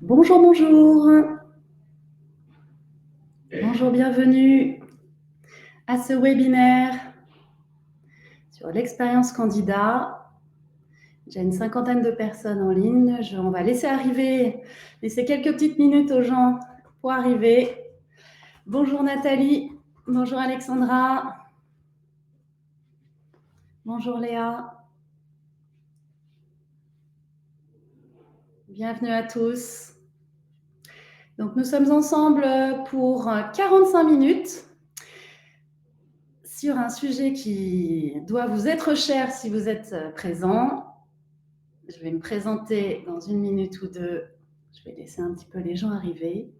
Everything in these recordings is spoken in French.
Bonjour, bonjour. Bonjour, bienvenue à ce webinaire sur l'expérience candidat. J'ai une cinquantaine de personnes en ligne. On va laisser quelques petites minutes aux gens pour arriver. Bonjour Nathalie, bonjour Alexandra, bonjour Léa. Bienvenue à tous. Donc nous sommes ensemble pour 45 minutes sur un sujet qui doit vous être cher si vous êtes présent. Je vais me présenter dans une minute ou deux. Je vais laisser un petit peu les gens arriver.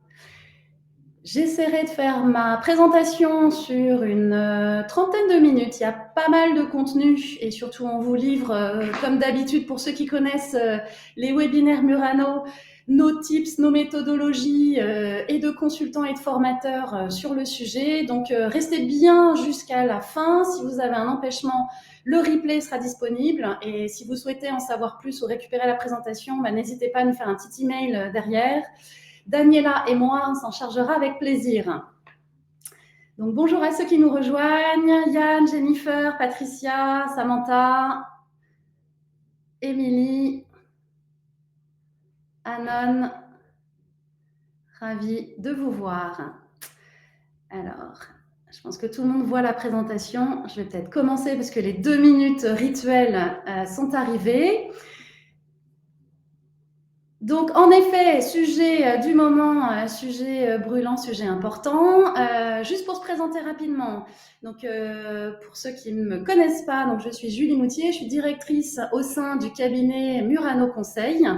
J'essaierai de faire ma présentation sur une trentaine de minutes. Il y a pas mal de contenu et surtout on vous livre, comme d'habitude pour ceux qui connaissent les webinaires Murano, nos tips, nos méthodologies et de consultants et de formateurs sur le sujet. Donc restez bien jusqu'à la fin. Si vous avez un empêchement, le replay sera disponible et si vous souhaitez en savoir plus ou récupérer la présentation, n'hésitez pas à nous faire un petit email derrière. Daniela et moi, on s'en chargera avec plaisir. Donc bonjour à ceux qui nous rejoignent, Yann, Jennifer, Patricia, Samantha, Émilie, Anon, ravie de vous voir. Alors, je pense que tout le monde voit la présentation. Je vais peut-être commencer parce que les 2 minutes rituelles sont arrivées. Donc, en effet, sujet du moment, sujet brûlant, sujet important. Juste pour se présenter rapidement, donc pour ceux qui ne me connaissent pas, donc je suis Julie Moutier, je suis directrice au sein du cabinet Murano Conseil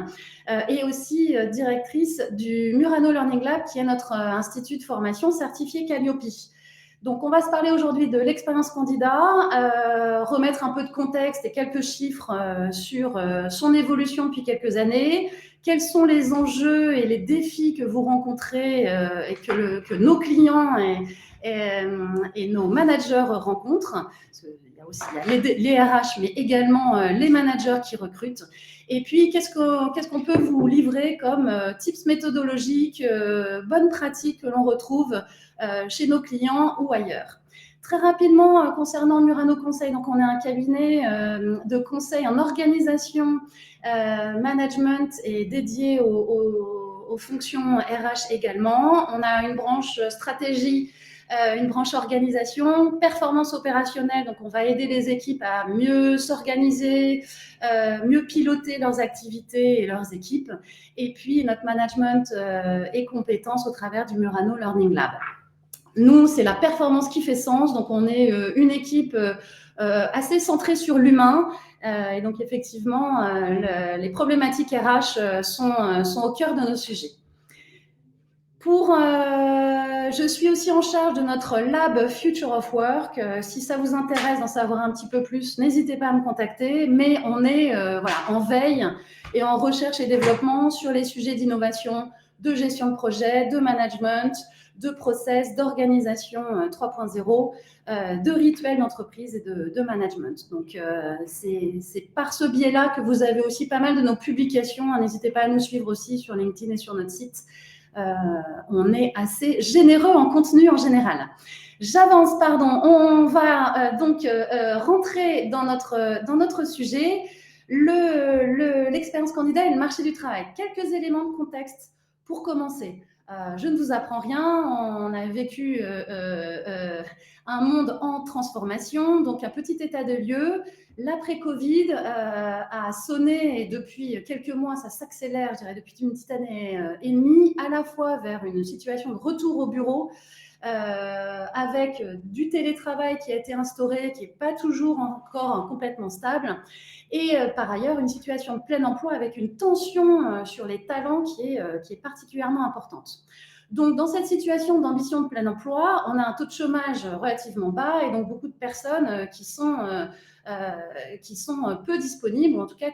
et aussi directrice du Murano Learning Lab, qui est notre institut de formation certifié Calliope. Donc, on va se parler aujourd'hui de l'expérience candidat, remettre un peu de contexte et quelques chiffres sur son évolution depuis quelques années. Quels sont les enjeux et les défis que vous rencontrez et que nos clients et nos managers rencontrent? Parce qu'il y a aussi les RH, mais également les managers qui recrutent. Et puis, qu'est-ce qu'on peut vous livrer comme tips méthodologiques, bonnes pratiques que l'on retrouve chez nos clients ou ailleurs? Très rapidement, concernant Murano Conseil, donc on est un cabinet de conseil en organisation, management et dédié aux fonctions RH également. On a une branche stratégie, une branche organisation, performance opérationnelle, donc on va aider les équipes à mieux s'organiser, mieux piloter leurs activités et leurs équipes. Et puis notre management et compétences au travers du Murano Learning Lab. Nous, c'est la performance qui fait sens, donc on est une équipe assez centrée sur l'humain. Et donc effectivement, les problématiques RH sont au cœur de nos sujets. Je suis aussi en charge de notre lab Future of Work. Si ça vous intéresse d'en savoir un petit peu plus, n'hésitez pas à me contacter. Mais on est en veille et en recherche et développement sur les sujets d'innovation, de gestion de projet, de management, de process, d'organisation 3.0, de rituels d'entreprise et de management. Donc, c'est par ce biais-là que vous avez aussi pas mal de nos publications. N'hésitez pas à nous suivre aussi sur LinkedIn et sur notre site. On est assez généreux en contenu en général. J'avance, pardon. On va donc rentrer dans notre sujet, l'expérience candidat et le marché du travail. Quelques éléments de contexte pour commencer. Je ne vous apprends rien, on a vécu un monde en transformation, donc un petit état de lieu. L'après-Covid a sonné et depuis quelques mois, ça s'accélère, je dirais depuis une petite année et demie, à la fois vers une situation de retour au bureau, avec du télétravail qui a été instauré, qui n'est pas toujours encore complètement stable, et par ailleurs une situation de plein emploi avec une tension sur les talents qui est particulièrement importante. Donc, dans cette situation d'ambition de plein emploi, on a un taux de chômage relativement bas et donc beaucoup de personnes qui sont qui sont peu disponibles, ou en tout cas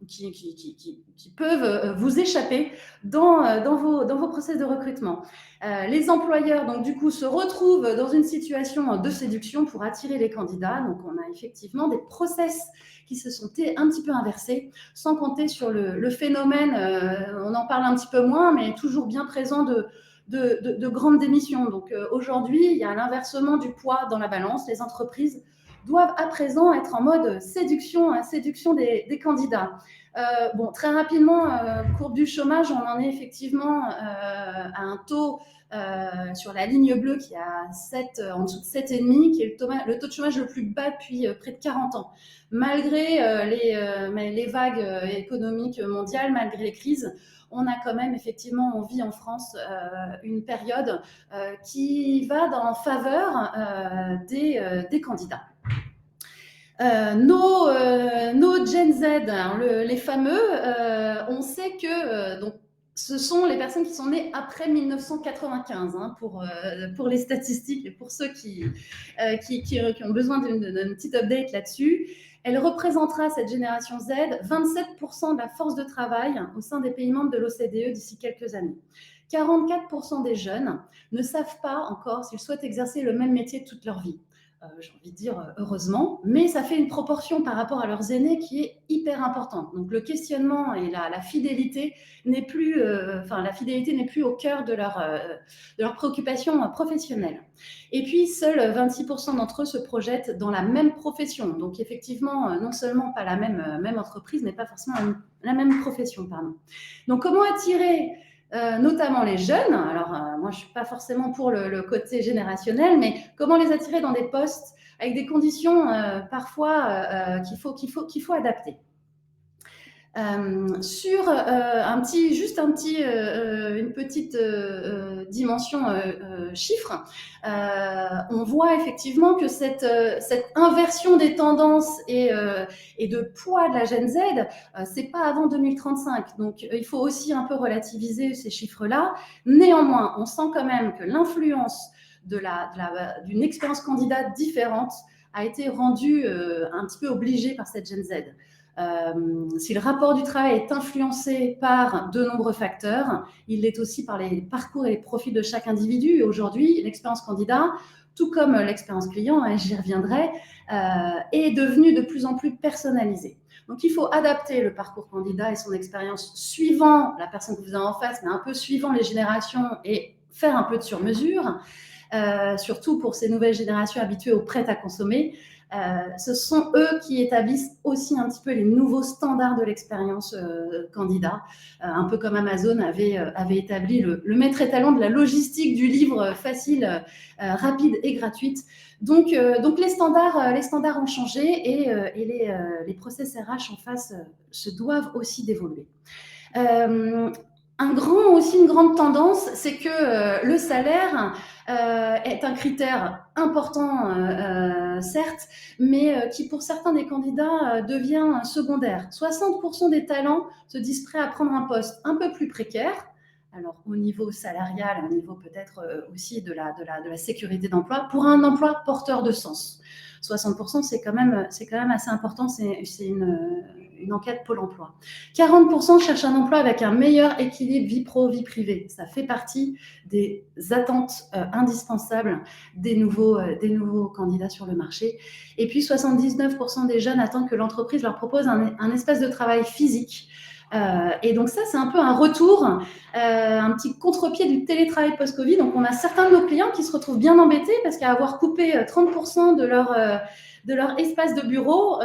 qui peuvent vous échapper dans vos process de recrutement. Les employeurs, donc du coup, se retrouvent dans une situation de séduction pour attirer les candidats. Donc, on a effectivement des process qui se sont un petit peu inversés, sans compter sur le phénomène, on en parle un petit peu moins, mais toujours bien présent de grandes démissions. Donc aujourd'hui, il y a l'inversement du poids dans la balance. Les entreprises doivent à présent être en mode séduction des candidats. Bon, très rapidement, courbe du chômage, on en est effectivement à un taux sur la ligne bleue qui est à 7, en dessous de 7,5, qui est le taux de chômage le plus bas depuis près de 40 ans. Malgré les vagues économiques mondiales, malgré les crises, on a quand même effectivement, on vit en France une période qui va dans faveur des candidats. Nos Gen Z, hein, les fameux, on sait que donc, ce sont les personnes qui sont nées après 1995, hein, pour les statistiques et pour ceux qui ont besoin d'une petite update là-dessus. Elle représentera, cette génération Z, 27% de la force de travail au sein des pays membres de l'OCDE d'ici quelques années. 44% des jeunes ne savent pas encore s'ils souhaitent exercer le même métier toute leur vie. J'ai envie de dire heureusement, mais ça fait une proportion par rapport à leurs aînés qui est hyper importante. Donc le questionnement et la fidélité n'est plus, la fidélité n'est plus au cœur de leur préoccupation professionnelle. Et puis seuls 26% d'entre eux se projettent dans la même profession. Donc effectivement, non seulement pas la même entreprise, mais pas forcément la même profession, pardon. Donc comment attirer notamment les jeunes. Alors, moi, je ne suis pas forcément pour le côté générationnel, mais comment les attirer dans des postes avec des conditions parfois qu'il faut adapter. Sur une petite dimension chiffre, on voit effectivement que cette inversion des tendances et de poids de la Gen Z, c'est pas avant 2035. Donc, il faut aussi un peu relativiser ces chiffres-là. Néanmoins, on sent quand même que l'influence d'une expérience candidate différente a été rendue un petit peu obligée par cette Gen Z. Si le rapport du travail est influencé par de nombreux facteurs, il l'est aussi par les parcours et les profils de chaque individu. Et aujourd'hui, l'expérience candidat, tout comme l'expérience client, et j'y reviendrai, est devenue de plus en plus personnalisée. Donc, il faut adapter le parcours candidat et son expérience suivant la personne que vous avez en face, mais un peu suivant les générations et faire un peu de sur-mesure, surtout pour ces nouvelles générations habituées au prêt à consommer. Ce sont eux qui établissent aussi un petit peu les nouveaux standards de l'expérience candidat, un peu comme Amazon avait établi le maître étalon de la logistique du livre facile, rapide et gratuite. Donc les standards ont changé et les process RH en face se doivent aussi d'évoluer. Une grande tendance, c'est que le salaire est un critère important, certes, mais qui pour certains des candidats devient secondaire. 60% des talents se disent prêts à prendre un poste un peu plus précaire, alors au niveau salarial, au niveau peut-être aussi de la sécurité d'emploi, pour un emploi porteur de sens. 60%, c'est quand même assez important, c'est une enquête Pôle emploi. 40% cherchent un emploi avec un meilleur équilibre vie pro, vie privée. Ça fait partie des attentes indispensables des nouveaux candidats sur le marché. Et puis 79% des jeunes attendent que l'entreprise leur propose un espace de travail physique. Et donc ça, c'est un peu un retour, un petit contre-pied du télétravail post-Covid. Donc on a certains de nos clients qui se retrouvent bien embêtés parce qu'à avoir coupé 30% de leur espace de bureau,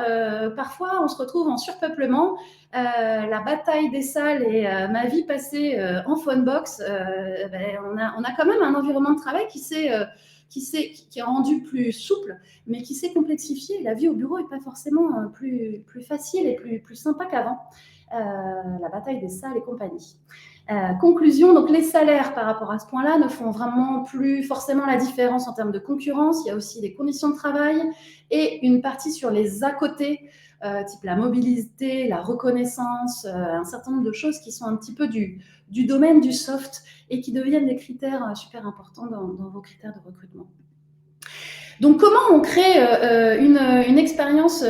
parfois on se retrouve en surpeuplement. La bataille des salles et ma vie passée en phonebox, on a quand même un environnement de travail qui est rendu plus souple, mais qui s'est complexifié. La vie au bureau n'est pas forcément plus facile et plus sympa qu'avant. La bataille des salles et compagnie. Conclusion, donc les salaires par rapport à ce point-là ne font vraiment plus forcément la différence en termes de concurrence. Il y a aussi des conditions de travail et une partie sur les à côté, type la mobilité, la reconnaissance, un certain nombre de choses qui sont un petit peu du domaine du soft et qui deviennent des critères super importants dans vos critères de recrutement. Donc, comment on crée une expérience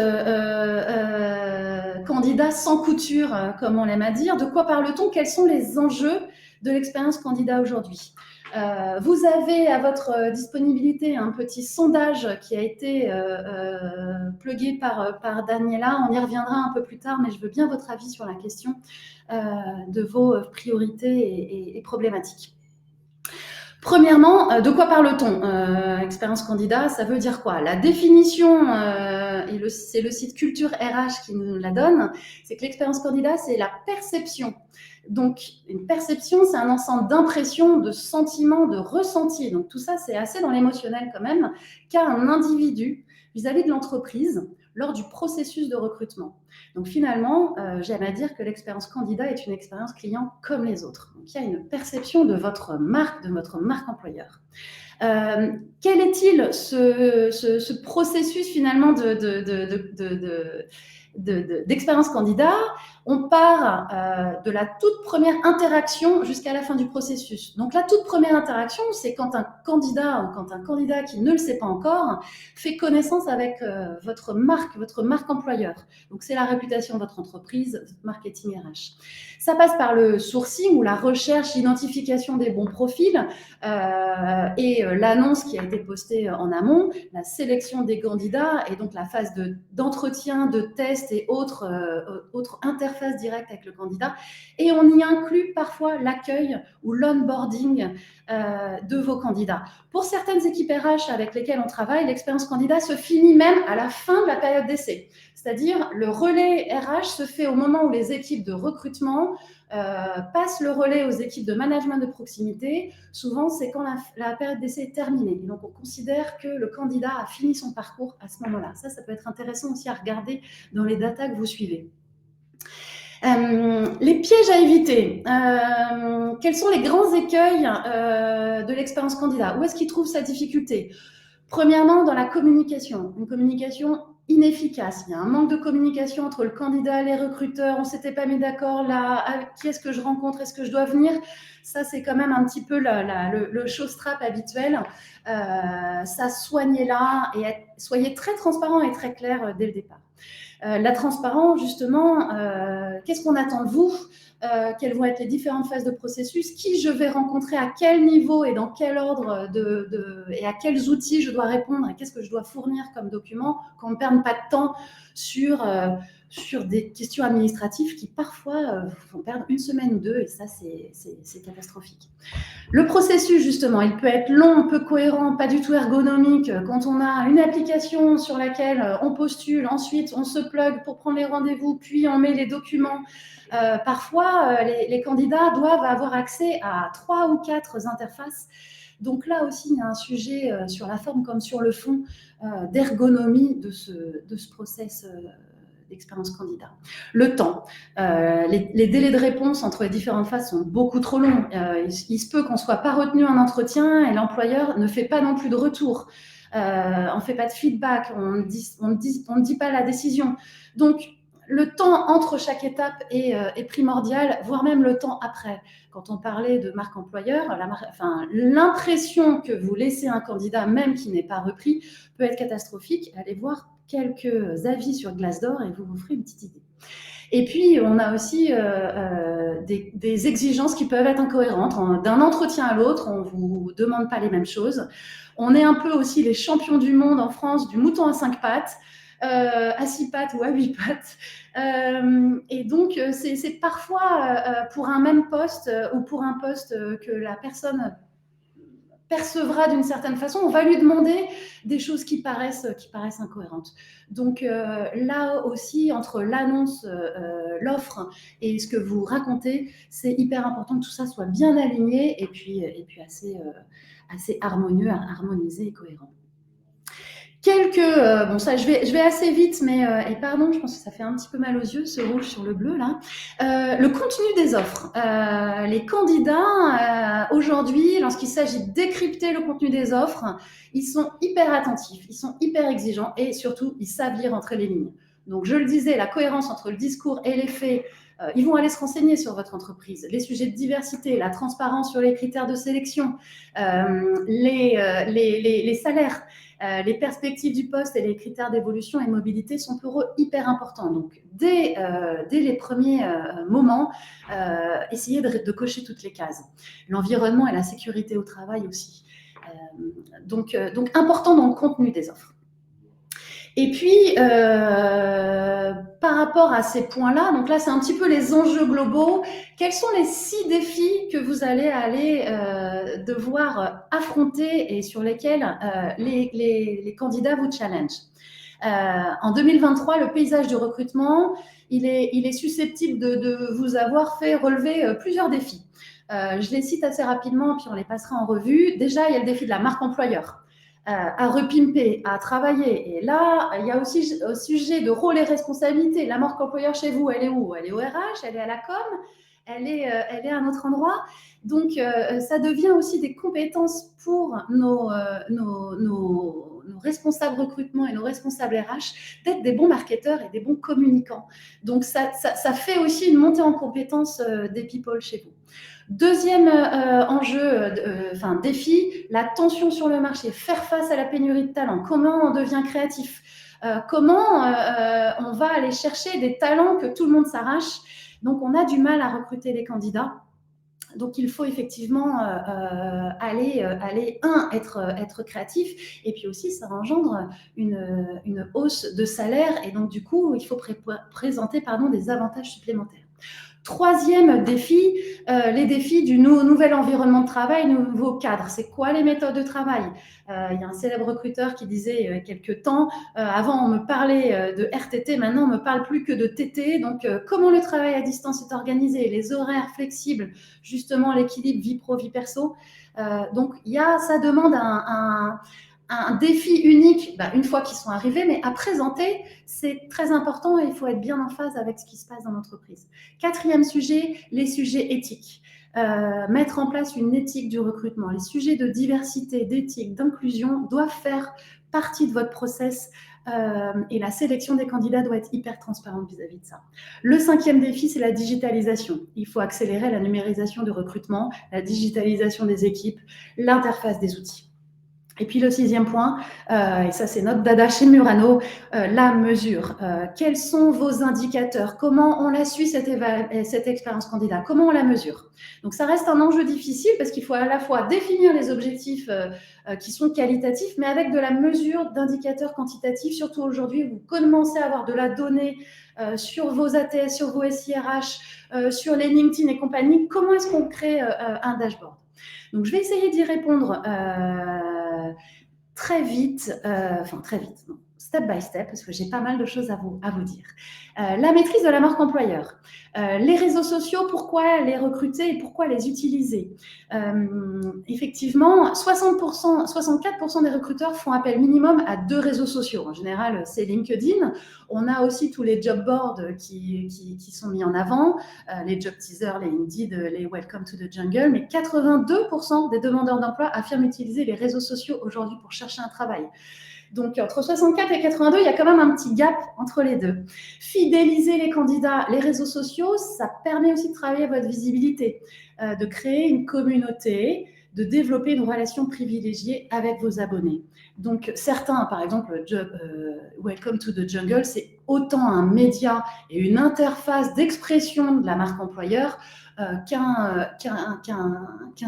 candidat sans couture, comme on l'aime à dire? De quoi parle-t-on? Quels sont les enjeux de l'expérience candidat aujourd'hui? Vous avez à votre disponibilité un petit sondage qui a été plugué par Daniela. On y reviendra un peu plus tard, mais je veux bien votre avis sur la question de vos priorités et problématiques. Premièrement, de quoi parle-t-on? Expérience candidat, ça veut dire quoi? La définition, c'est le site Culture RH qui nous la donne, c'est que l'expérience candidat, c'est la perception. Donc, une perception, c'est un ensemble d'impressions, de sentiments, de ressentis. Donc, tout ça, c'est assez dans l'émotionnel quand même, qu'a un individu vis-à-vis de l'entreprise lors du processus de recrutement. Donc finalement, j'aime à dire que l'expérience candidat est une expérience client comme les autres. Donc il y a une perception de votre marque employeur. Quel est-il ce processus finalement d'expérience candidat? On part de la toute première interaction jusqu'à la fin du processus. Donc la toute première interaction, c'est quand un candidat qui ne le sait pas encore fait connaissance avec votre marque employeur. Donc c'est la réputation de votre entreprise, marketing RH. Ça passe par le sourcing ou la recherche, l'identification des bons profils et l'annonce qui a été postée en amont, la sélection des candidats et donc la phase d'entretien, de test et autres interfaces directes avec le candidat. Et on y inclut parfois l'accueil ou l'onboarding de vos candidats. Pour certaines équipes RH avec lesquelles on travaille, l'expérience candidat se finit même à la fin de la période d'essai. C'est-à-dire, le relais RH se fait au moment où les équipes de recrutement passent le relais aux équipes de management de proximité. Souvent, c'est quand la période d'essai est terminée. Et donc, on considère que le candidat a fini son parcours à ce moment-là. Ça peut être intéressant aussi à regarder dans les datas que vous suivez. Les pièges à éviter. Quels sont les grands écueils de l'expérience candidat? Où est-ce qu'il trouve sa difficulté? Premièrement, dans la communication. Une communication inefficace. Il y a un manque de communication entre le candidat et les recruteurs. On ne s'était pas mis d'accord là. Qui est-ce que je rencontre? Est-ce que je dois venir? Ça, c'est quand même un petit peu le showstrap habituel. Ça, soignez-la et soyez très transparent et très clair dès le départ. La transparence, justement, qu'est-ce qu'on attend de vous? Quelles vont être les différentes phases de processus? Qui je vais rencontrer? À quel niveau et dans quel ordre et à quels outils je dois répondre? Et qu'est-ce que je dois fournir comme document? Qu'on ne perde pas de temps sur des questions administratives qui parfois font perdre une semaine ou deux, et ça, c'est catastrophique. Le processus, justement, il peut être long, peu cohérent, pas du tout ergonomique. Quand on a une application sur laquelle on postule, ensuite on se plug pour prendre les rendez-vous, puis on met les documents. Parfois, les candidats doivent avoir accès à 3 ou 4 interfaces. Donc là aussi, il y a un sujet sur la forme comme sur le fond d'ergonomie de ce process d'expérience candidat. Le temps. Les délais de réponse entre les différentes phases sont beaucoup trop longs. Il se peut qu'on ne soit pas retenu en entretien et l'employeur ne fait pas non plus de retour. On ne fait pas de feedback, on ne dit pas la décision. Donc, le temps entre chaque étape est primordial, voire même le temps après. Quand on parlait de marque employeur, l'impression que vous laissez un candidat, même qui n'est pas repris, peut être catastrophique. Allez voir quelques avis sur Glassdoor et vous ferez une petite idée. Et puis, on a aussi des exigences qui peuvent être incohérentes. D'un entretien à l'autre, on ne vous demande pas les mêmes choses. On est un peu aussi les champions du monde en France du mouton à 5 pattes. À 6 pattes ou à 8 pattes. Et donc, c'est parfois pour un même poste ou pour un poste que la personne percevra d'une certaine façon, on va lui demander des choses qui paraissent incohérentes. Donc là aussi, entre l'annonce, l'offre et ce que vous racontez, c'est hyper important que tout ça soit bien aligné et puis assez harmonieux, harmonisé et cohérent. Bon, ça, je vais assez vite, mais et pardon, je pense que ça fait un petit peu mal aux yeux, ce rouge sur le bleu là. Le contenu des offres. Les candidats aujourd'hui, lorsqu'il s'agit de décrypter le contenu des offres, ils sont hyper attentifs, ils sont hyper exigeants et surtout, ils savent lire entre les lignes. Donc, je le disais, la cohérence entre le discours et les faits. Ils vont aller se renseigner sur votre entreprise, les sujets de diversité, la transparence sur les critères de sélection, les salaires. Les perspectives du poste et les critères d'évolution et de mobilité sont pour eux hyper importants. Donc, dès les premiers moments, essayez de cocher toutes les cases. L'environnement et la sécurité au travail aussi. Donc, important dans le contenu des offres. Et puis, par rapport à ces points-là, donc là, c'est un petit peu les enjeux globaux. Quels sont les 6 défis que vous allez devoir affronter et sur lesquels les candidats vous challengent? En 2023, le paysage du recrutement, il est susceptible de vous avoir fait relever plusieurs défis. Je les cite assez rapidement, puis on les passera en revue. Déjà, il y a le défi de la marque employeur. À repimper, à travailler. Et là, il y a aussi au sujet de rôle et responsabilité. La marque employeur chez vous, elle est où? Elle est au RH, elle est à la com, elle est à un autre endroit. Donc, ça devient aussi des compétences pour nos responsables recrutement et nos responsables RH d'être des bons marketeurs et des bons communicants. Donc, ça fait aussi une montée en compétences des people chez vous. Deuxième défi, la tension sur le marché, faire face à la pénurie de talents. Comment on devient créatif? Comment on va aller chercher des talents que tout le monde s'arrache? Donc, on a du mal à recruter des candidats. Donc, il faut effectivement être créatif. Et puis aussi, ça engendre une hausse de salaire. Et donc, du coup, il faut présenter des avantages supplémentaires. Troisième défi, les défis du nouvel environnement de travail, nouveau cadre. C'est quoi les méthodes de travail? Il y a un célèbre recruteur qui disait il y a quelques temps, avant on me parlait de RTT, maintenant on ne me parle plus que de TT. Donc comment le travail à distance est organisé, les horaires flexibles, justement l'équilibre vie pro, vie perso. Donc ça demande un défi unique, une fois qu'ils sont arrivés, mais à présenter, c'est très important et il faut être bien en phase avec ce qui se passe dans l'entreprise. Quatrième sujet, les sujets éthiques. Mettre en place une éthique du recrutement. Les sujets de diversité, d'éthique, d'inclusion doivent faire partie de votre process et la sélection des candidats doit être hyper transparente vis-à-vis de ça. Le cinquième défi, c'est la digitalisation. Il faut accélérer la numérisation du recrutement, la digitalisation des équipes, l'interface des outils. Et puis le sixième point, et ça c'est notre dada chez Murano, la mesure. Quels sont vos indicateurs? Comment on la suit cette expérience candidat? Comment on la mesure? Donc ça reste un enjeu difficile parce qu'il faut à la fois définir les objectifs qui sont qualitatifs, mais avec de la mesure d'indicateurs quantitatifs. Surtout aujourd'hui, vous commencez à avoir de la donnée sur vos ATS, sur vos SIRH, sur les LinkedIn et compagnie. Comment est-ce qu'on crée un dashboard? Donc, je vais essayer d'y répondre très vite, non, step by step, parce que j'ai pas mal de choses à vous dire. La maîtrise de la marque employeur. Les réseaux sociaux, pourquoi les recruter et pourquoi les utiliser? Effectivement, 64% des recruteurs font appel minimum à 2 réseaux sociaux. En général, c'est LinkedIn. On a aussi tous les job boards qui sont mis en avant, les job teasers, les Indeed, les Welcome to the Jungle. Mais 82% des demandeurs d'emploi affirment utiliser les réseaux sociaux aujourd'hui pour chercher un travail. Donc, entre 64 et 82, il y a quand même un petit gap entre les deux. Fidéliser les candidats, les réseaux sociaux, ça permet aussi de travailler votre visibilité, de créer une communauté, de développer une relation privilégiée avec vos abonnés. Donc, certains, par exemple, Welcome to the Jungle, c'est autant un média et une interface d'expression de la marque employeur qu'un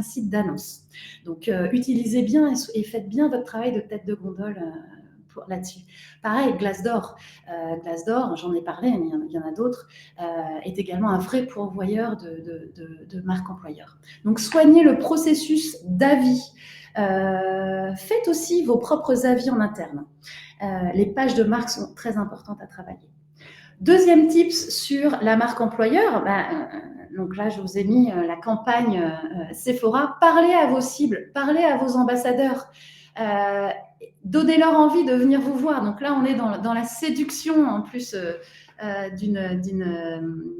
site d'annonce. Donc, utilisez bien et faites bien votre travail de tête de gondole là-dessus. Pareil, Glassdoor. Glassdoor, j'en ai parlé, mais il y en a d'autres, est également un vrai pourvoyeur de marque employeur. Donc, soignez le processus d'avis. Faites aussi vos propres avis en interne. Les pages de marque sont très importantes à travailler. Deuxième tips sur la marque employeur, donc là, je vous ai mis la campagne Sephora. Parlez à vos cibles, parlez à vos ambassadeurs. Donnez-leur envie de venir vous voir. Donc là, on est dans la séduction en plus d'une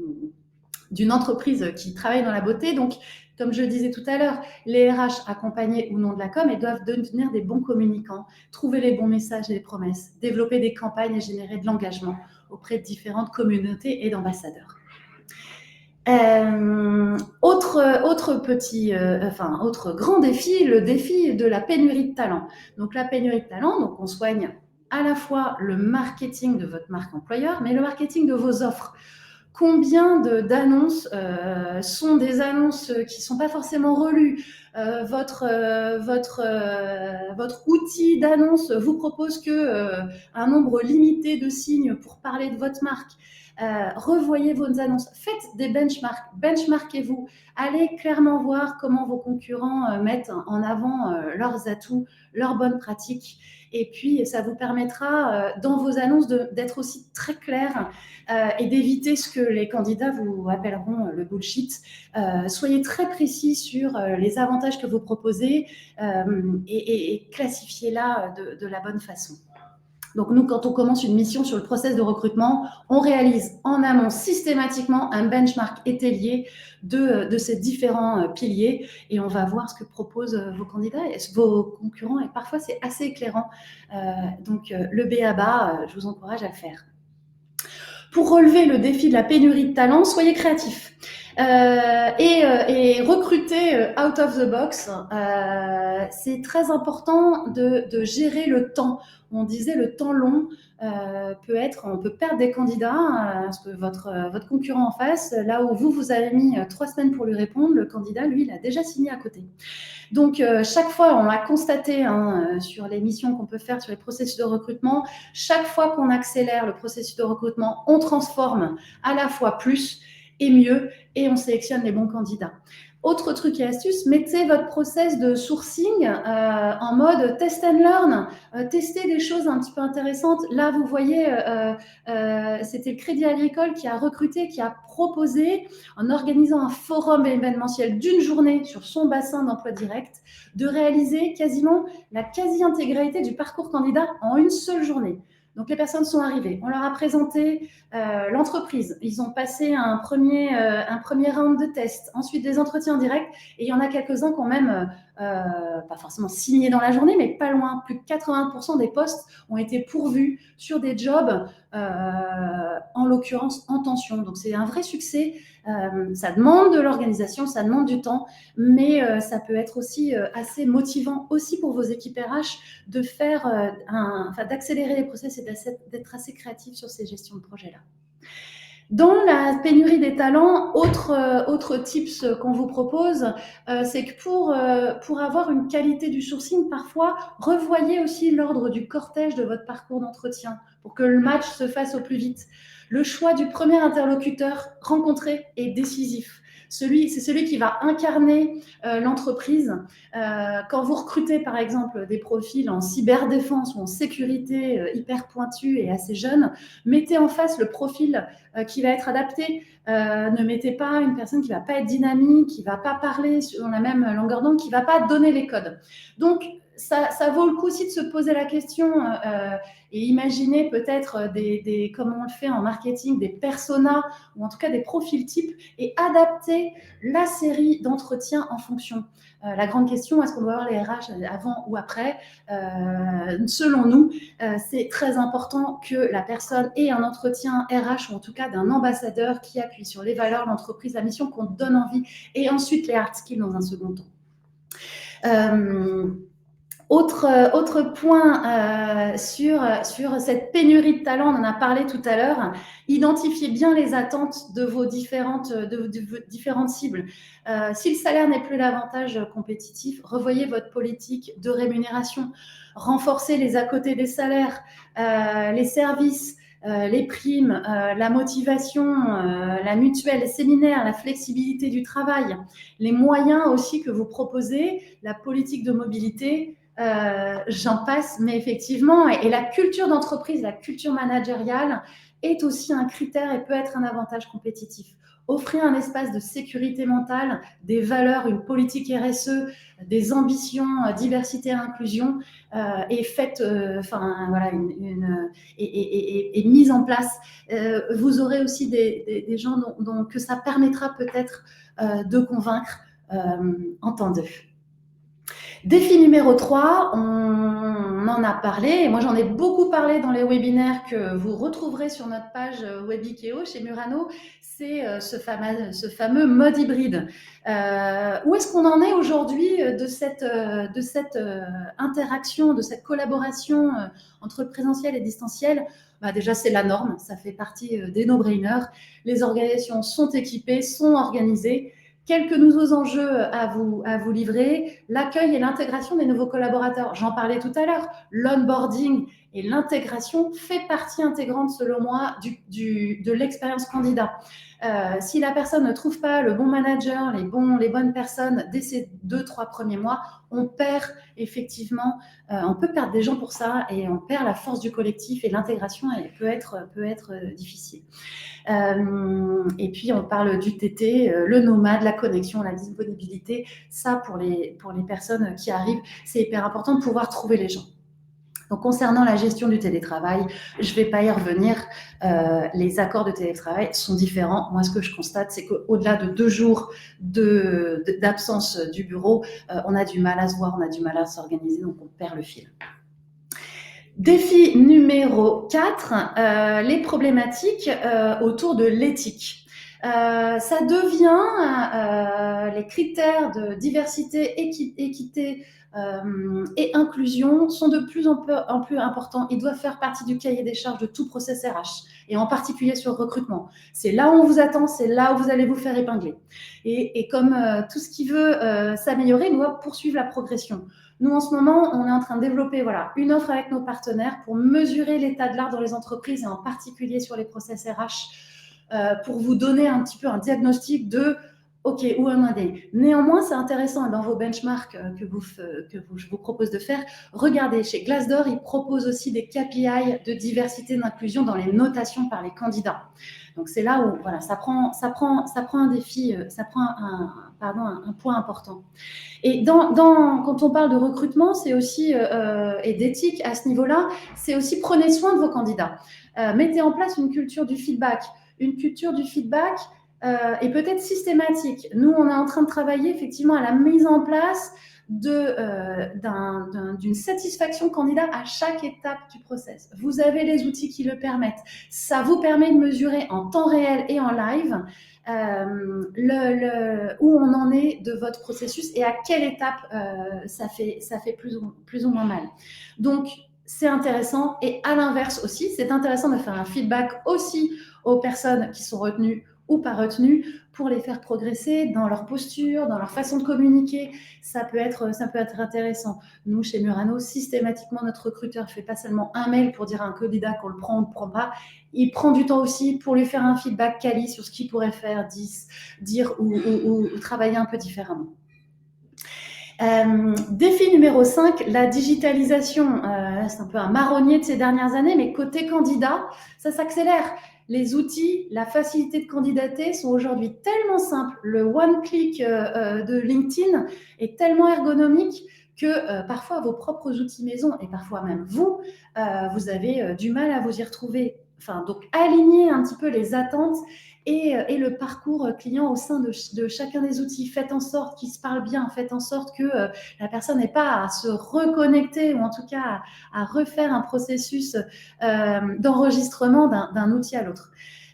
entreprise qui travaille dans la beauté. Donc, comme je le disais tout à l'heure, les RH accompagnés ou non de la com, ils doivent devenir des bons communicants, trouver les bons messages et les promesses, développer des campagnes et générer de l'engagement auprès de différentes communautés et d'ambassadeurs. Autre grand défi, le défi de la pénurie de talent. Donc la pénurie de talent, donc on soigne à la fois le marketing de votre marque employeur, mais le marketing de vos offres. Combien d'annonces sont des annonces qui ne sont pas forcément relues? Votre outil d'annonce vous propose que un nombre limité de signes pour parler de votre marque. Revoyez vos annonces, faites des benchmarks, benchmarkez-vous, allez clairement voir comment vos concurrents mettent en avant leurs atouts, leurs bonnes pratiques. Et puis, ça vous permettra dans vos annonces d'être aussi très clair et d'éviter ce que les candidats vous appelleront le bullshit. Soyez très précis sur les avantages que vous proposez et classifiez-la de la bonne façon. Donc nous, quand on commence une mission sur le process de recrutement, on réalise en amont systématiquement un benchmark étayé de ces différents piliers et on va voir ce que proposent vos candidats et vos concurrents et parfois c'est assez éclairant. Donc le B.A.B.A, je vous encourage à le faire. Pour relever le défi de la pénurie de talent, soyez créatifs. Et recruter out of the box, c'est très important de gérer le temps. On disait le temps long on peut perdre des candidats parce que votre concurrent en face, là où vous avez mis 3 semaines pour lui répondre, le candidat, lui, il a déjà signé à côté. Donc, chaque fois, on l'a constaté sur les missions qu'on peut faire, sur les processus de recrutement, chaque fois qu'on accélère le processus de recrutement, on transforme à la fois plus et mieux et on sélectionne les bons candidats. Autre truc et astuce, mettez votre process de sourcing en mode test and learn. Testez des choses un petit peu intéressantes. Là, vous voyez, c'était le Crédit Agricole qui a recruté, qui a proposé, en organisant un forum événementiel d'une journée sur son bassin d'emploi direct, de réaliser quasiment la quasi-intégralité du parcours candidat en une seule journée. Donc les personnes sont arrivées, on leur a présenté l'entreprise, ils ont passé un premier round de tests, ensuite des entretiens directs, et il y en a quelques-uns qui ont même, pas forcément signé dans la journée, mais pas loin, plus de 80% des postes ont été pourvus sur des jobs, en l'occurrence en tension. Donc c'est un vrai succès, ça demande de l'organisation, ça demande du temps, mais ça peut être aussi assez motivant aussi pour vos équipes RH de faire d'accélérer les process et d'être assez créatif sur ces gestions de projet-là. Dans la pénurie des talents, autre tips qu'on vous propose, c'est que pour avoir une qualité du sourcing, parfois, revoyez aussi l'ordre du cortège de votre parcours d'entretien pour que le match se fasse au plus vite. Le choix du premier interlocuteur rencontré est décisif. C'est celui qui va incarner l'entreprise. Quand vous recrutez, par exemple, des profils en cyberdéfense ou en sécurité hyper pointus et assez jeunes, mettez en face le profil qui va être adapté. Ne mettez pas une personne qui ne va pas être dynamique, qui ne va pas parler sur la même longueur d'onde, qui ne va pas donner les codes. Donc, ça vaut le coup aussi de se poser la question et imaginer peut-être comme on le fait en marketing, des personas ou en tout cas des profils types et adapter la série d'entretiens en fonction. La grande question, est-ce qu'on doit avoir les RH avant ou après? Selon nous, c'est très important que la personne ait un entretien RH ou en tout cas d'un ambassadeur qui appuie sur les valeurs, l'entreprise, la mission, qu'on donne envie et ensuite les hard skills dans un second temps. Autre point sur cette pénurie de talent, on en a parlé tout à l'heure, identifiez bien les attentes de vos différentes cibles. Si le salaire n'est plus l'avantage compétitif, revoyez votre politique de rémunération, renforcez les à côté des salaires, les services, les primes, la motivation, la mutuelle, les séminaires, la flexibilité du travail, les moyens aussi que vous proposez, la politique de mobilité, j'en passe, mais effectivement, et la culture d'entreprise, la culture managériale est aussi un critère et peut être un avantage compétitif. Offrez un espace de sécurité mentale, des valeurs, une politique RSE, des ambitions, diversité et inclusion, et faites, voilà, et mise en place. Vous aurez aussi des gens que ça permettra peut-être de convaincre en temps d'eux. Défi numéro 3, on en a parlé, et moi j'en ai beaucoup parlé dans les webinaires que vous retrouverez sur notre page Webikeo chez Murano, c'est ce fameux mode hybride. Où est-ce qu'on en est aujourd'hui de cette interaction, de cette collaboration entre présentiel et distanciel? Déjà, c'est la norme, ça fait partie des no-brainers. Les organisations sont équipées, sont organisées. Quelques nouveaux enjeux à vous livrer, l'accueil et l'intégration des nouveaux collaborateurs. J'en parlais tout à l'heure, l'onboarding et l'intégration fait partie intégrante, selon moi, de l'expérience candidat. Si la personne ne trouve pas le bon manager, les bonnes personnes dès ces 2-3 premiers mois, on perd effectivement, on peut perdre des gens pour ça et on perd la force du collectif et l'intégration peut être difficile. Et puis, on parle du TT, le nomade, la connexion, la disponibilité. Ça, pour les personnes qui arrivent, c'est hyper important de pouvoir trouver les gens. Donc, concernant la gestion du télétravail, je ne vais pas y revenir. Les accords de télétravail sont différents. Moi, ce que je constate, c'est qu'au-delà de 2 jours d'absence du bureau, on a du mal à se voir, on a du mal à s'organiser, donc on perd le fil. Défi numéro 4, les problématiques autour de l'éthique. Ça devient les critères de diversité, équité et inclusion sont de plus en plus importants. Ils doivent faire partie du cahier des charges de tout process RH, et en particulier sur le recrutement. C'est là où on vous attend, c'est là où vous allez vous faire épingler. Et comme tout ce qui veut s'améliorer doit poursuivre la progression. Nous, en ce moment, on est en train de développer une offre avec nos partenaires pour mesurer l'état de l'art dans les entreprises et en particulier sur les process RH pour vous donner un petit peu un diagnostic de OK, où en est. Néanmoins, c'est intéressant dans vos benchmarks je vous propose de faire. Regardez, chez Glassdoor, ils proposent aussi des KPI de diversité et d'inclusion dans les notations par les candidats. Donc, c'est là où ça prend un défi, ça prend un point important. Et quand on parle de recrutement, c'est aussi, et d'éthique à ce niveau-là, c'est aussi prenez soin de vos candidats. Mettez en place une culture du feedback. Une culture du feedback est peut-être systématique. Nous, on est en train de travailler effectivement à la mise en place d'une satisfaction candidat à chaque étape du process. Vous avez les outils qui le permettent. Ça vous permet de mesurer en temps réel et en live où on en est de votre processus et à quelle étape ça fait plus ou moins mal. Donc, c'est intéressant. Et à l'inverse aussi, c'est intéressant de faire un feedback aussi aux personnes qui sont retenues ou pas retenues pour les faire progresser dans leur posture, dans leur façon de communiquer. Ça peut être intéressant. Nous, chez Murano, systématiquement, notre recruteur ne fait pas seulement un mail pour dire à un candidat qu'on le prend ou ne le prend pas. Il prend du temps aussi pour lui faire un feedback quali sur ce qu'il pourrait faire, dire ou travailler un peu différemment. Défi numéro 5, la digitalisation. C'est un peu un marronnier de ces dernières années, mais côté candidat, ça s'accélère. Les outils, la facilité de candidater sont aujourd'hui tellement simples. Le one-click de LinkedIn est tellement ergonomique que parfois vos propres outils maison, et parfois même vous avez du mal à vous y retrouver. Donc, aligner un petit peu les attentes et le parcours client au sein de chacun des outils. Faites en sorte qu'ils se parlent bien, faites en sorte que la personne n'ait pas à se reconnecter ou en tout cas à refaire un processus d'enregistrement d'un outil à l'autre.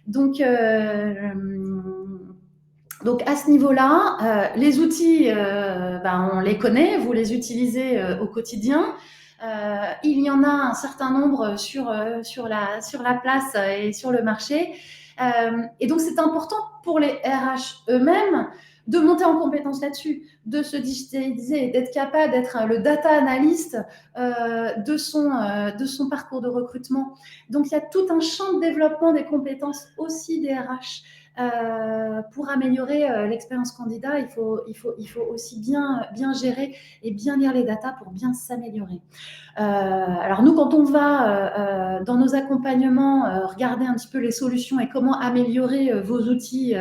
Donc, à ce niveau-là, les outils, on les connaît, vous les utilisez au quotidien. Il y en a un certain nombre sur la place et sur le marché. Et donc, c'est important pour les RH eux-mêmes de monter en compétence là-dessus, de se digitaliser, d'être capable d'être le data analyst de son parcours de recrutement. Donc, il y a tout un champ de développement des compétences aussi des RH. Pour améliorer l'expérience candidat, il faut aussi bien gérer et bien lire les datas pour bien s'améliorer. Alors nous, quand on va dans nos accompagnements regarder un petit peu les solutions et comment améliorer vos outils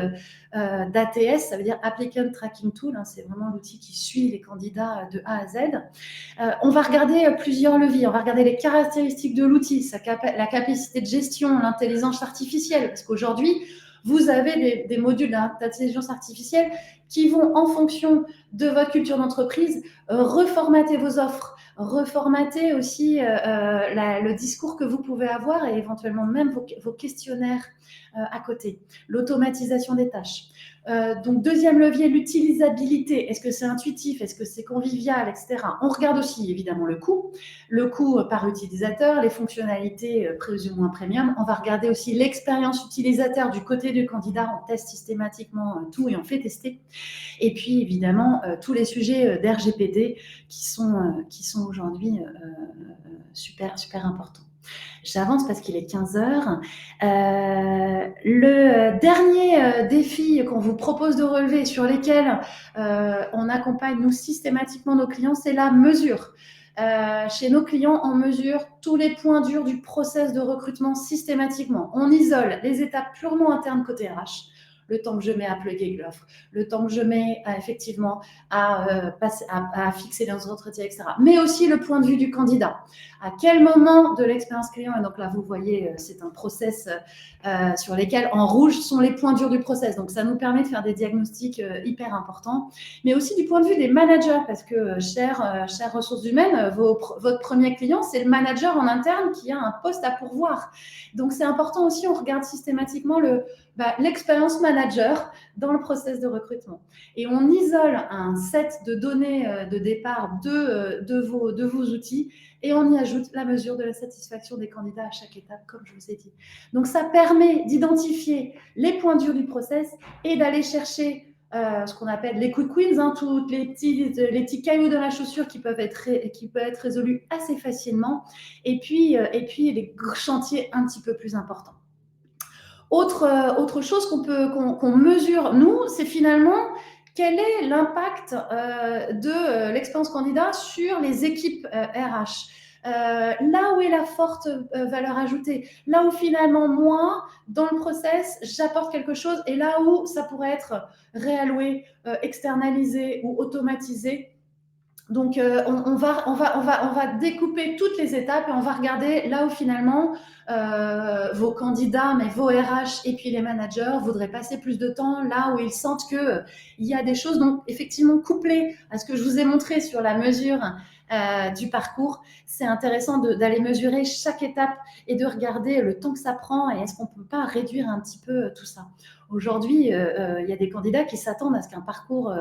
d'ATS, ça veut dire Applicant Tracking Tool, c'est vraiment l'outil qui suit les candidats de A à Z. On va regarder plusieurs leviers, on va regarder les caractéristiques de l'outil, la capacité de gestion, l'intelligence artificielle, parce qu'aujourd'hui, Vous avez des modules d'intelligence artificielle qui vont, en fonction de votre culture d'entreprise, reformater vos offres, reformater aussi le discours que vous pouvez avoir et éventuellement même vos questionnaires à côté. L'automatisation des tâches. Donc, deuxième levier, l'utilisabilité. Est-ce que c'est intuitif? Est-ce que c'est convivial, etc. On regarde aussi, évidemment, le coût par utilisateur, les fonctionnalités plus ou moins premium. On va regarder aussi l'expérience utilisateur du côté du candidat. On teste systématiquement tout et on fait tester. Et puis, évidemment, tous les sujets d'RGPD qui sont aujourd'hui super, super importants. J'avance parce qu'il est 15 heures. Le dernier défi qu'on vous propose de relever, sur lesquels on accompagne nous systématiquement nos clients, c'est la mesure. Chez nos clients, on mesure tous les points durs du process de recrutement systématiquement. On isole les étapes purement internes côté RH, le temps que je mets à plugger l'offre, le temps que je mets effectivement à fixer les entretiens, etc. Mais aussi le point de vue du candidat. À quel moment de l'expérience client, et donc là vous voyez, c'est un process sur lesquels en rouge sont les points durs du process. Donc ça nous permet de faire des diagnostics hyper importants, mais aussi du point de vue des managers, parce que chères ressources humaines, votre premier client, c'est le manager en interne qui a un poste à pourvoir. Donc c'est important aussi, on regarde systématiquement l'expérience manager dans le process de recrutement. Et on isole un set de données de départ de vos outils et on y ajoute la mesure de la satisfaction des candidats à chaque étape, comme je vous ai dit. Donc, ça permet d'identifier les points durs du process et d'aller chercher ce qu'on appelle les quick wins, tous les petits cailloux dans la chaussure qui peuvent être résolus assez facilement, et puis les chantiers un petit peu plus importants. Autre chose qu'on mesure, nous, c'est finalement quel est l'impact de l'expérience candidat sur les équipes RH. Là où est la forte valeur ajoutée, là où finalement moi, dans le process, j'apporte quelque chose, et là où ça pourrait être réalloué, externalisé ou automatisé. Donc, on va découper toutes les étapes et on va regarder là où finalement vos candidats, mais vos RH et puis les managers voudraient passer plus de temps, là où ils sentent qu'il y a des choses. Donc, effectivement, couplées à ce que je vous ai montré sur la mesure du parcours, c'est intéressant d'aller mesurer chaque étape et de regarder le temps que ça prend et est-ce qu'on ne peut pas réduire un petit peu tout ça. Aujourd'hui, il y a des candidats qui s'attendent à ce qu'un parcours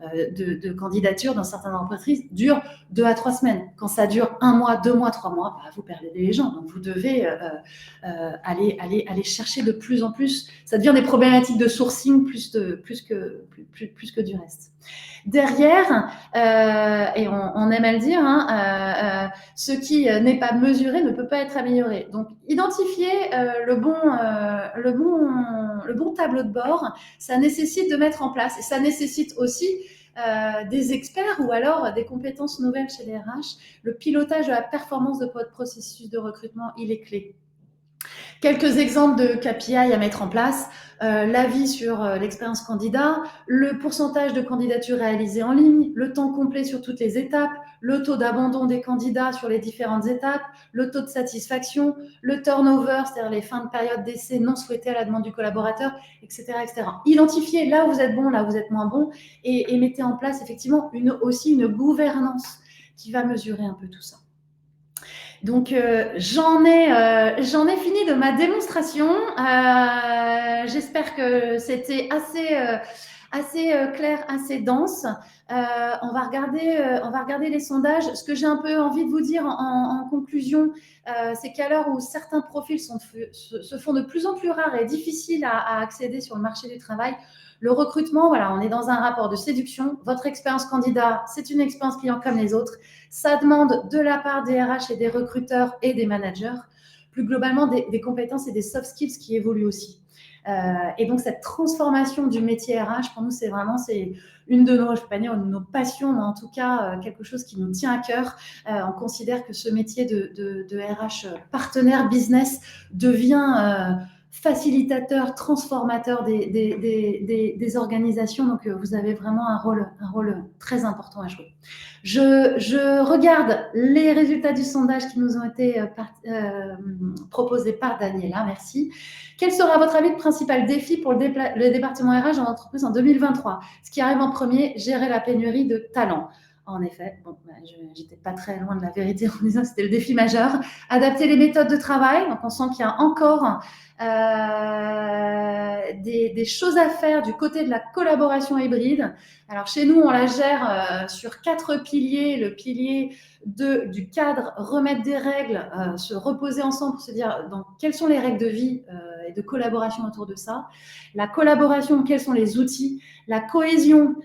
de candidature dans certaines entreprises dure 2 à 3 semaines. Quand ça dure 1 mois, 2 mois, 3 mois, vous perdez les gens. Donc, vous devez aller chercher de plus en plus. Ça devient des problématiques de sourcing plus que du reste. Derrière, et on aime à le dire, ce qui n'est pas mesuré ne peut pas être amélioré. Donc, identifier le bon tableau de bord, ça nécessite de mettre en place, et ça nécessite aussi des experts ou alors des compétences nouvelles chez les RH. Le pilotage de la performance de votre processus de recrutement, il est clé. Quelques exemples de KPI à mettre en place, l'avis sur l'expérience candidat, le pourcentage de candidatures réalisées en ligne, le temps complet sur toutes les étapes, le taux d'abandon des candidats sur les différentes étapes, le taux de satisfaction, le turnover, c'est-à-dire les fins de période d'essai non souhaitées à la demande du collaborateur, etc., etc. Identifiez là où vous êtes bon, là où vous êtes moins bon, et mettez en place effectivement aussi une gouvernance qui va mesurer un peu tout ça. Donc, j'en ai fini de ma démonstration. J'espère que c'était assez clair, assez dense. On va regarder les sondages. Ce que j'ai un peu envie de vous dire en conclusion, c'est qu'à l'heure où certains profils se font de plus en plus rares et difficiles à accéder sur le marché du travail, le recrutement, voilà, on est dans un rapport de séduction. Votre expérience candidat, c'est une expérience client comme les autres. Ça demande de la part des RH et des recruteurs et des managers, plus globalement des compétences et des soft skills qui évoluent aussi. Et donc, cette transformation du métier RH, pour nous, c'est une de nos, je ne vais pas dire une de nos passions, mais en tout cas, quelque chose qui nous tient à cœur. On considère que ce métier de RH partenaire business devient facilitateur, transformateur des organisations. Donc, vous avez vraiment un rôle très important à jouer. Je regarde les résultats du sondage qui nous ont été proposés par Daniela. Merci. Quel sera, à votre avis, le principal défi pour le département RH dans l'entreprise en 2023? Ce qui arrive en premier, gérer la pénurie de talents. En effet, bon, j'étais pas très loin de la vérité en disant que c'était le défi majeur. Adapter les méthodes de travail. Donc, on sent qu'il y a encore des choses à faire du côté de la collaboration hybride. Alors, chez nous, on la gère sur 4 piliers. Le pilier du cadre, remettre des règles, se reposer ensemble pour se dire donc, quelles sont les règles de vie et de collaboration autour de ça. La collaboration, quels sont les outils. La cohésion,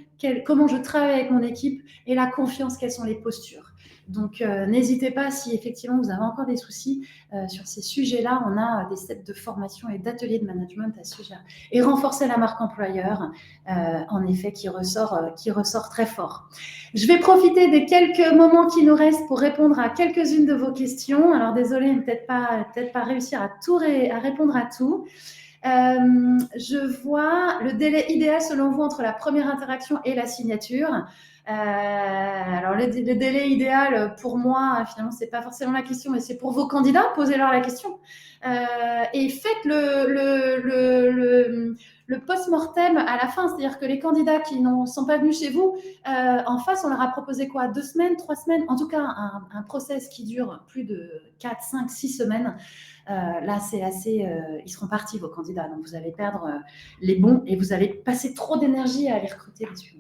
comment je travaille avec mon équipe. Et la confiance, quelles sont les postures. Donc, n'hésitez pas si effectivement vous avez encore des soucis sur ces sujets-là. On a des sets de formation et d'ateliers de management à ce sujet. Et renforcer la marque employeur, en effet, qui ressort très fort. Je vais profiter des quelques moments qui nous restent pour répondre à quelques-unes de vos questions. Alors, désolée, peut-être pas réussir à répondre à tout. Je vois le délai idéal selon vous entre la première interaction et la signature. Alors le délai idéal pour moi, finalement, c'est pas forcément la question, mais c'est pour vos candidats. Posez-leur la question et faites le post-mortem à la fin, c'est-à-dire que les candidats qui ne sont pas venus chez vous, en face, on leur a proposé quoi? 2 semaines, 3 semaines, en tout cas un process qui dure plus de 4, 5, 6 semaines. Là, c'est assez. Ils seront partis, vos candidats. Donc, vous allez perdre les bons et vous allez passer trop d'énergie à aller recruter les suivants.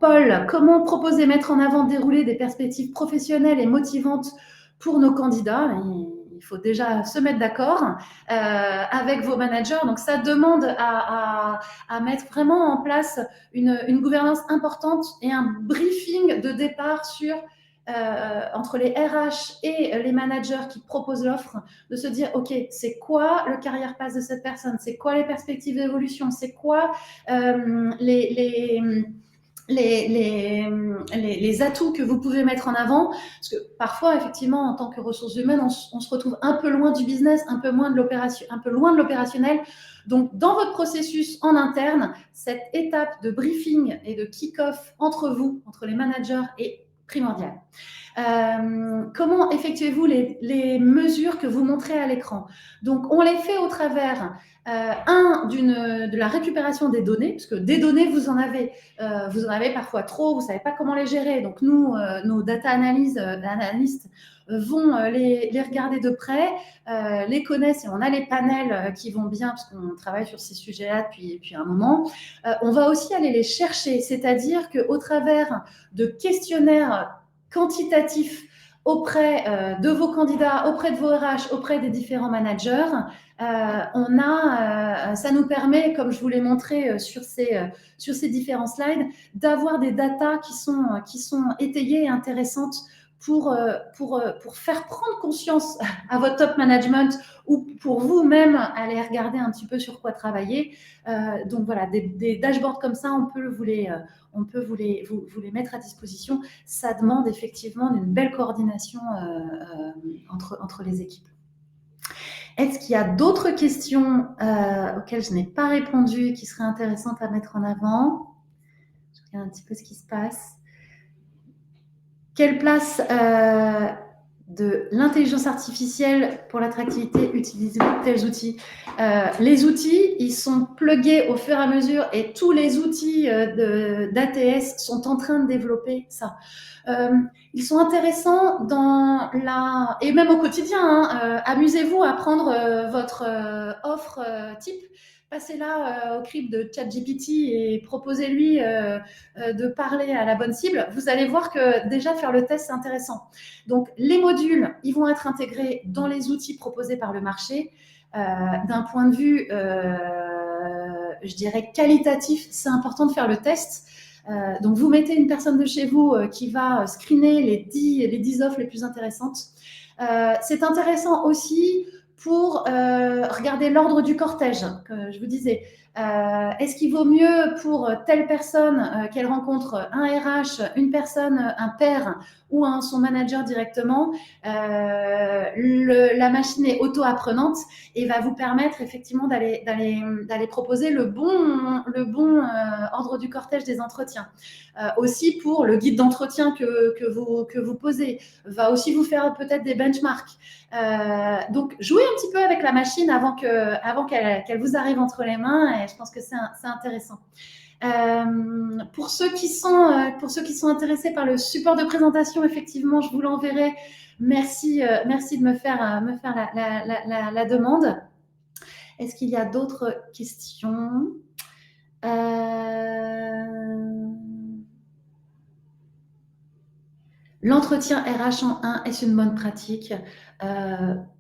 Paul, comment proposer, mettre en avant, dérouler des perspectives professionnelles et motivantes pour nos candidats? Il faut déjà se mettre d'accord avec vos managers. Donc, ça demande à mettre vraiment en place une gouvernance importante et un briefing de départ sur entre les RH et les managers qui proposent l'offre, de se dire, OK, c'est quoi le carrière path de cette personne? C'est quoi les perspectives d'évolution? C'est quoi les atouts que vous pouvez mettre en avant? Parce que parfois, effectivement, en tant que ressources humaines, on se retrouve un peu loin du business, un peu loin de l'opérationnel. Donc, dans votre processus en interne, cette étape de briefing et de kick-off entre vous, entre les managers, est primordial. Comment effectuez-vous les mesures que vous montrez à l'écran? Donc, on les fait au travers, de la récupération des données, parce que des données, vous en avez parfois trop, vous ne savez pas comment les gérer. Donc, nous, nos data analystes vont les regarder de près, les connaissent et on a les panels qui vont bien, parce qu'on travaille sur ces sujets-là depuis un moment. On va aussi aller les chercher, c'est-à-dire qu'au travers de questionnaires quantitatifs auprès de vos candidats, auprès de vos RH, auprès des différents managers, ça nous permet, comme je vous l'ai montré sur ces différents slides, d'avoir des datas qui sont étayées et intéressantes pour faire prendre conscience à votre top management ou pour vous-même aller regarder un petit peu sur quoi travailler. Donc voilà, des dashboards comme ça, on peut vous les mettre à disposition. Ça demande effectivement une belle coordination entre les équipes. Est-ce qu'il y a d'autres questions auxquelles je n'ai pas répondu et qui seraient intéressantes à mettre en avant? Je regarde un petit peu ce qui se passe. Quelle place de l'intelligence artificielle pour l'attractivité utilisez-vous tels outils? Les outils, ils sont plugués au fur et à mesure et tous les outils d'ATS sont en train de développer ça. Ils sont intéressants et même au quotidien. Amusez-vous à prendre votre offre type. Passez-la au crible de ChatGPT et proposez-lui de parler à la bonne cible. Vous allez voir que déjà faire le test, c'est intéressant. Donc, les modules, ils vont être intégrés dans les outils proposés par le marché. D'un point de vue, je dirais, qualitatif, c'est important de faire le test. Donc, vous mettez une personne de chez vous qui va screener les 10 offres les plus intéressantes. C'est intéressant aussi pour regarder l'ordre du cortège, que je vous disais. Est-ce qu'il vaut mieux pour telle personne qu'elle rencontre un RH, une personne, un pair ou son manager directement, la machine est auto-apprenante et va vous permettre effectivement d'aller proposer le bon ordre du cortège des entretiens. Aussi pour le guide d'entretien que vous posez, va aussi vous faire peut-être des benchmarks. Donc, jouez un petit peu avec la machine avant qu'elle vous arrive entre les mains, et je pense que c'est intéressant. Pour ceux qui sont intéressés par le support de présentation, effectivement, je vous l'enverrai. Merci de me faire la demande. Est-ce qu'il y a d'autres questions? L'entretien RH en 1, est-ce une bonne pratique?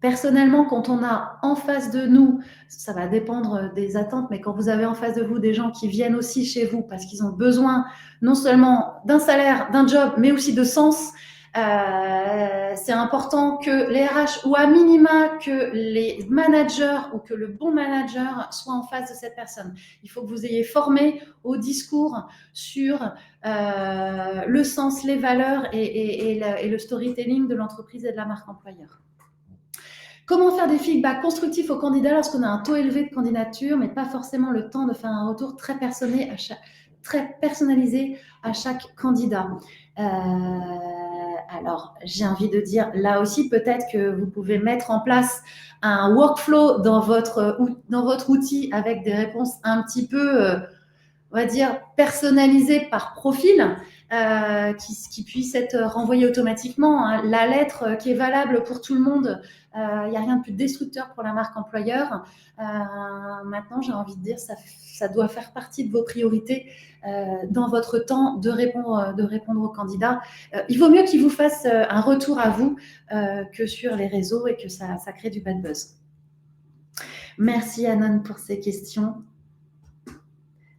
Personnellement, quand on a en face de nous, ça va dépendre des attentes, mais quand vous avez en face de vous des gens qui viennent aussi chez vous parce qu'ils ont besoin non seulement d'un salaire, d'un job, mais aussi de sens, c'est important que les RH, ou à minima que les managers ou que le bon manager soit en face de cette personne. Il faut que vous ayez formé au discours sur le sens, les valeurs et le storytelling de l'entreprise et de la marque employeur. Comment faire des feedbacks constructifs aux candidats lorsqu'on a un taux élevé de candidature, mais pas forcément le temps de faire un retour très personnalisé à chaque candidat? Alors, j'ai envie de dire, là aussi, peut-être que vous pouvez mettre en place un workflow dans votre outil avec des réponses un petit peu, on va dire, personnalisées par profil, qui puissent être renvoyées automatiquement. Hein. La lettre qui est valable pour tout le monde, il n'y a rien de plus destructeur pour la marque employeur. Maintenant, j'ai envie de dire, ça doit faire partie de vos priorités dans votre temps de répondre aux candidats. Il vaut mieux qu'ils vous fassent un retour à vous que sur les réseaux et que ça crée du bad buzz. Merci Anon pour ces questions.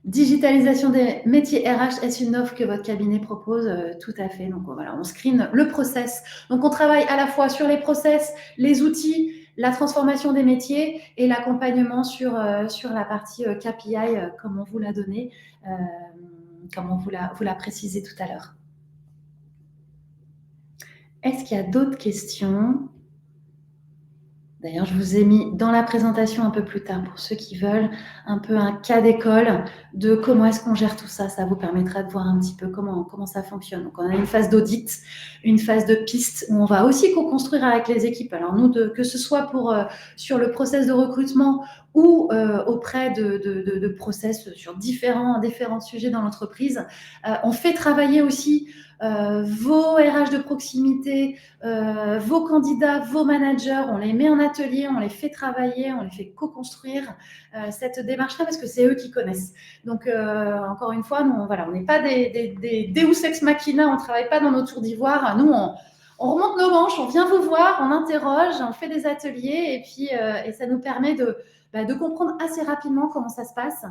Digitalisation des métiers RH, est-ce une offre que votre cabinet propose? Tout à fait. Donc voilà, on screen le process. Donc on travaille à la fois sur les process, les outils, la transformation des métiers et l'accompagnement sur la partie KPI, comme on vous l'a donné, comme on vous l'a précisé tout à l'heure. Est-ce qu'il y a d'autres questions? D'ailleurs, je vous ai mis dans la présentation un peu plus tard, pour ceux qui veulent, un peu un cas d'école de comment est-ce qu'on gère tout ça. Ça vous permettra de voir un petit peu comment ça fonctionne. Donc, on a une phase d'audit, une phase de piste où on va aussi co-construire avec les équipes. Alors, nous, que ce soit sur le process de recrutement ou auprès de process sur différents sujets dans l'entreprise, on fait travailler aussi vos RH de proximité, vos candidats, vos managers, on les met en atelier, on les fait travailler, on les fait co-construire cette démarche-là parce que c'est eux qui connaissent. Donc, encore une fois, nous, on n'est pas des Deus Ex Machina, on ne travaille pas dans nos tours d'ivoire. Nous, on remonte nos manches, on vient vous voir, on interroge, on fait des ateliers et puis et ça nous permet de comprendre assez rapidement comment ça se passe.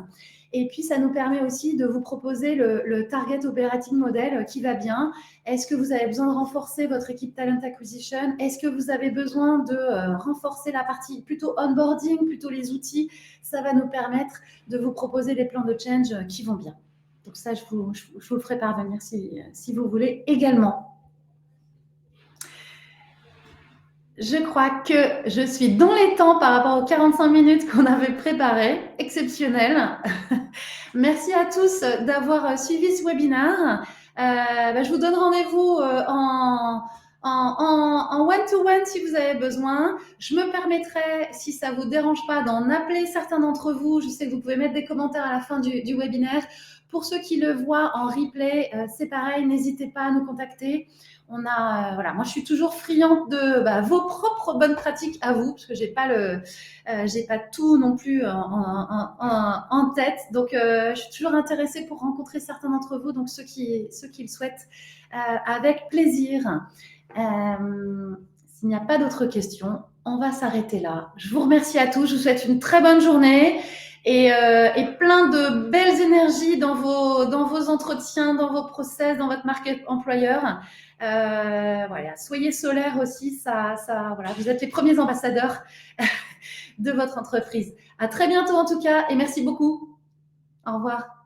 Et puis, ça nous permet aussi de vous proposer le Target Operating Model qui va bien. Est-ce que vous avez besoin de renforcer votre équipe Talent Acquisition? Est-ce que vous avez besoin de renforcer la partie plutôt onboarding, plutôt les outils? Ça va nous permettre de vous proposer des plans de change qui vont bien. Donc ça, je vous le ferai parvenir si vous voulez également. Je crois que je suis dans les temps par rapport aux 45 minutes qu'on avait préparées. Exceptionnel. Merci à tous d'avoir suivi ce webinaire. Je vous donne rendez-vous en one-to-one si vous avez besoin. Je me permettrai, si ça ne vous dérange pas, d'en appeler certains d'entre vous. Je sais que vous pouvez mettre des commentaires à la fin du webinaire. Pour ceux qui le voient en replay, c'est pareil, n'hésitez pas à nous contacter. Moi je suis toujours friande de vos propres bonnes pratiques à vous, parce que j'ai pas tout non plus en tête. Donc je suis toujours intéressée pour rencontrer certains d'entre vous, donc ceux qui le souhaitent, avec plaisir. S'il n'y a pas d'autres questions, on va s'arrêter là. Je vous remercie à tous, je vous souhaite une très bonne journée. Et plein de belles énergies dans vos entretiens, dans vos process, dans votre marque employeur. Soyez solaires aussi, vous êtes les premiers ambassadeurs de votre entreprise. À très bientôt en tout cas et merci beaucoup. Au revoir.